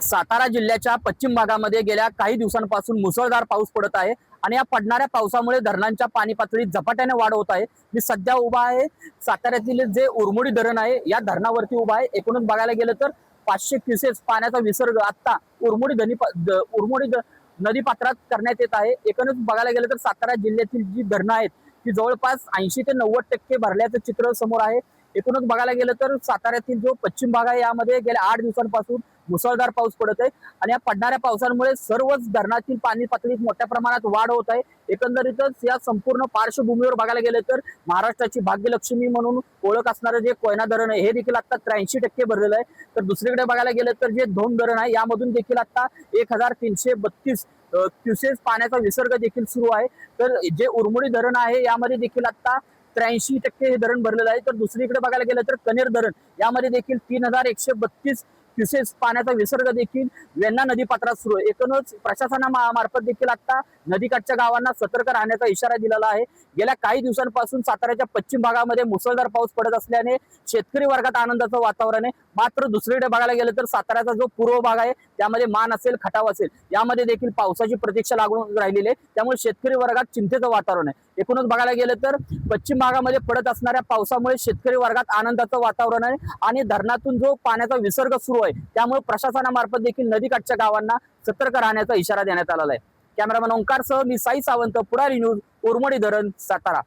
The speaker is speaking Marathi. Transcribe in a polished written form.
सातारा जिल्ह्याच्या पश्चिम भागामध्ये गेल्या काही दिवसांपासून मुसळधार पाऊस पडत आहे आणि या पडणाऱ्या पावसामुळे धरणांच्या पाणी पातळीत झपाट्याने वाढ होत आहे। मी सध्या उभा आहे साताऱ्यातील जे उरमोडी धरण आहे या धरणावरती उभा आहे। एकूणच बघायला गेलं तर 500 क्युसेस पाण्याचा विसर्ग आता उरमोडी नदी पात्रात करण्यात येत आहे। एकूणच बघायला गेलं तर सातारा जिल्ह्यातील जी धरणं आहेत ती जवळपास 80 ते 90% भरल्याचं चित्र समोर आहे। एकूणच बघायला गेलं तर साताऱ्यातील जो पश्चिम भाग आहे यामध्ये गेल्या 8 दिवसांपासून मुसळधार पाऊस पडत आहे आणि या पडणाऱ्या पावसामुळे सर्वच धरणातील पाणी पातळीत मोठ्या प्रमाणात वाढ होत आहे। एकंदरीतच या संपूर्ण पार्श्वभूमीवर बघायला गेलं तर महाराष्ट्राची भाग्यलक्ष्मी म्हणून ओळख असणारे जे कोयना धरण आहे हे देखील आता 83% भरलेलं आहे। तर दुसरीकडे बघायला गेलं तर जे धोम धरण आहे यामधून देखील आता 1332 क्युसेस पाण्याचा विसर्ग देखील सुरू आहे। तर जे उरमोडी धरण आहे यामध्ये देखील आता 83% हे धरण भरलेलं आहे। तर दुसरीकडे बघायला गेलं तर कनेर धरण यामध्ये देखील 3132 क्युसेस पाण्याचा विसर्ग देखील वेण्णा नदी पात्रात सुरू आहे। एकूणच प्रशासनामार्फत देखील आता नदीकाठच्या गावांना सतर्क राहण्याचा इशारा दिलेला आहे। गेल्या काही दिवसांपासून साताऱ्याच्या पश्चिम भागामध्ये मुसळधार पाऊस पडत असल्याने शेतकरी वर्गात आनंदाचं वातावरण आहे। मात्र दुसरीकडे बघायला गेलं तर साताऱ्याचा जो पूर्व भाग आहे त्यामध्ये मान असेल खटाव असेल यामध्ये देखील पावसाची प्रतीक्षा लागून राहिलेली आहे। त्यामुळे शेतकरी वर्गात चिंतेचं वातावरण आहे। एकूणच बघायला गेलं तर पश्चिम भागामध्ये पडत असणाऱ्या पावसामुळे शेतकरी वर्गात आनंदाचं वातावरण आहे आणि धरणातून जो पाण्याचा विसर्ग सुरू आहे त्यामुळे प्रशासनामार्फत देखील नदीकाठच्या गावांना सतर्क राहण्याचा इशारा देण्यात आलेला आहे। कॅमेरामॅन ओंकार सह मी साई सावंत, पुढारी न्यूज, उरमोडी धरण, सातारा।